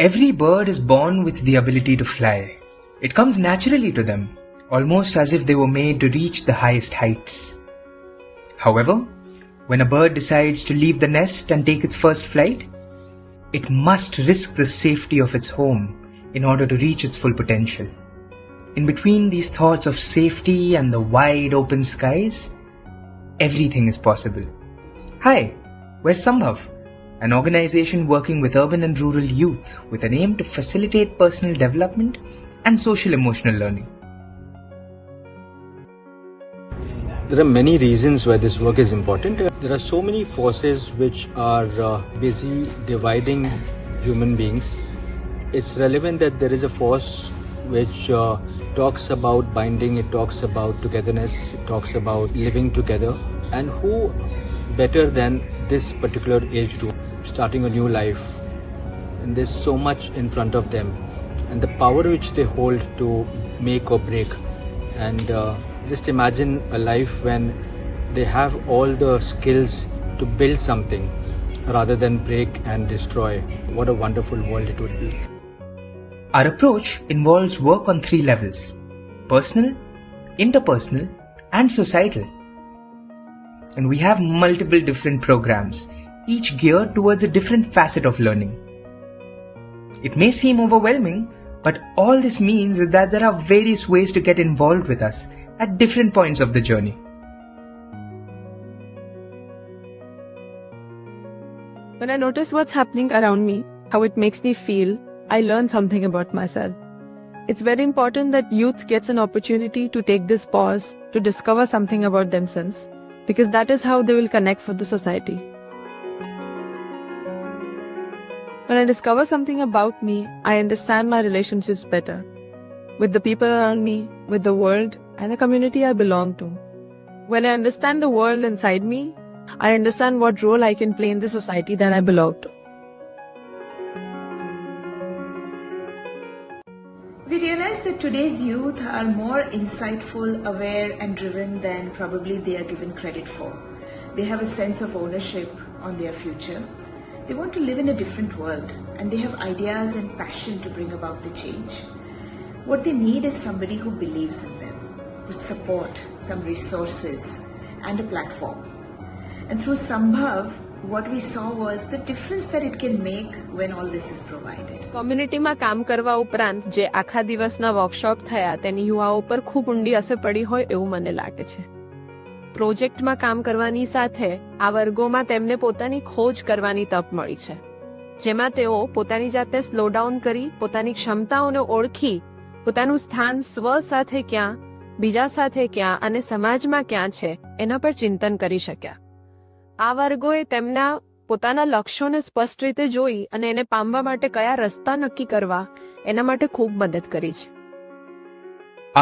Every bird is born with the ability to fly. It comes naturally to them, almost as if they were made to reach the highest heights. However, when a bird decides to leave the nest and take its first flight, it must risk the safety of its home in order to reach its full potential. In between these thoughts of safety and the wide open skies, everything is possible. Hi, we're Sambhav, an organization working with urban and rural youth with an aim to facilitate personal development and social emotional learning. There are many reasons why this work is important. There are so many forces which are busy dividing human beings. It's relevant that there is a force which talks about binding, it talks about togetherness, it talks about living together. And who better than this particular age group, starting a new life. And there's so much in front of them. And the power which they hold to make or break. And just imagine a life when they have all the skills to build something rather than break and destroy. What a wonderful world it would be. Our approach involves work on 3 levels: personal, interpersonal, and societal. And we have multiple different programs, each geared towards a different facet of learning. It may seem overwhelming, but all this means is that there are various ways to get involved with us at different points of the journey. When I notice what's happening around me, how it makes me feel, I learn something about myself. It's very important that youth gets an opportunity to take this pause to discover something about themselves, because that is how they will connect with the society. When I discover something about me, I understand my relationships better, with the people around me, with the world, and the community I belong to. When I understand the world inside me, I understand what role I can play in the society that I belong to. We realize that today's youth are more insightful, aware and driven than probably they are given credit for. They have a sense of ownership on their future. They want to live in a different world and they have ideas and passion to bring about the change. What they need is somebody who believes in them, who support, some resources and a platform. And through Sambhav, what we saw was the difference that it can make when all this is provided. કોમ્યુનિટીમાં કામ કરવા ઉપરાંત જે આખા દિવસના workshop થયા તેની યુવાઓ પર ખૂબ ઊંડી અસર પડી હોય એવું મને લાગે છે. પ્રોજેક્ટમાં કામ કરવાની સાથે આ વર્ગોમાં તેમને પોતાની ખોજ કરવાની તક મળી છે, જેમાં તેઓ પોતાની જાતે સ્લો ડાઉન કરી પોતાની ક્ષમતાઓને ઓળખી પોતાનું સ્થાન સ્વ સાથે ક્યાં, બીજા સાથે ક્યાં અને સમાજમાં ક્યાં છે એના પર ચિંતન કરી શક્યા. આ વર્ગોએ તેમના પોતાના લક્ષ્યોને સ્પષ્ટ રીતે જોઈ અને એને પામવા માટે કયા રસ્તા નક્કી કરવા એના માટે ખૂબ મદદ કરી છે.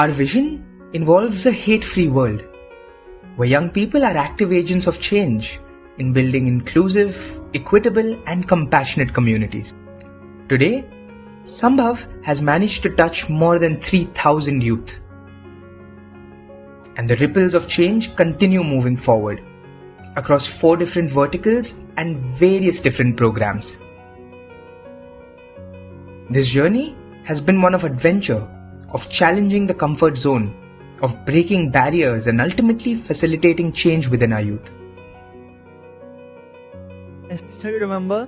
Our vision involves a hate-free world, where young people are active agents of change in building inclusive, equitable and compassionate communities. Today, Sambhav has managed to touch more than 3,000 youth. And the ripples of change continue moving forward across 4 different verticals and various different programs. This journey has been one of adventure, of challenging the comfort zone, of breaking barriers and ultimately facilitating change within our youth. I still remember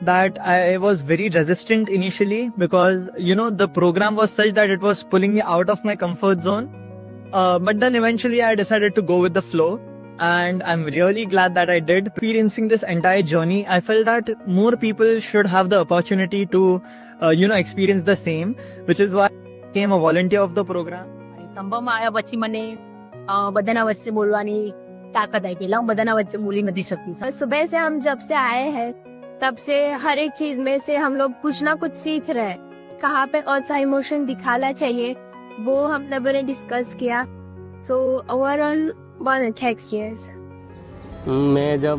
that I was very resistant initially because, the program was such that it was pulling me out of my comfort zone. But then eventually I decided to go with the flow. And I'm really glad that I did. Experiencing this entire journey, I felt that more people should have the opportunity to, experience the same, which is why I became a volunteer of the program. સંભવમાં આવ્યા પછી મને બધાના વચ્ચે બોલવાની તાકાત આવી. પહેલા હું બધાના વચ્ચે બોલી નથી શકતી. सुबह से हम जब से आए हैं तब से हर एक चीज में से हम लोग कुछ ना कुछ सीख रहे हैं. कहाँ पे कौन सा इमोशन दिखाना चाहिए वो हम सब ने डिस्कस किया. सो ओवरऑल बहुत अच्छा एक्सपीरियंस. मैं जब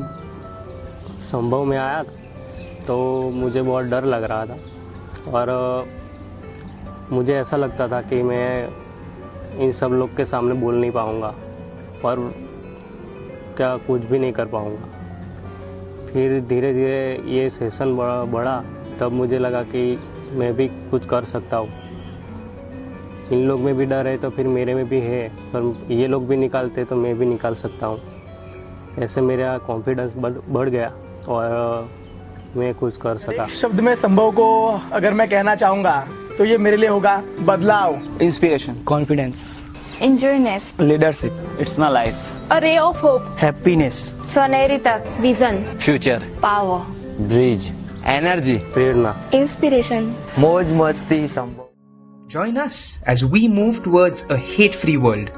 संभव में आया तो मुझे बहुत डर लग रहा था और मुझे ऐसा लगता था कि मैं इन सब लोग के सामने बोल नहीं पाऊँगा और क्या कुछ भी नहीं कर पाऊँगा. फिर धीरे धीरे ये सेशन बढ़ा तब मुझे लगा कि मैं भी कुछ कर सकता हूँ। इन लोग में भी डर है तो फिर मेरे में भी है, पर ये लोग भी निकालते तो मैं भी निकाल सकता हूँ। ऐसे मेरा कॉन्फिडेंस बढ़ गया और मैं कुछ कर सका। एक शब्द में संभव को अगर मैं कहना चाहूँगा तो ये मेरे लिए होगा बदलाव, inspiration, confidence, enjoyness, leadership, it's my life, a ray of hope, happiness, सोनेरी तक, vision, future, power, bridge, energy, प्रेरणा, इंस्पिरेशन, मौज मस्ती, संभव। Join us as we move towards a hate-free world.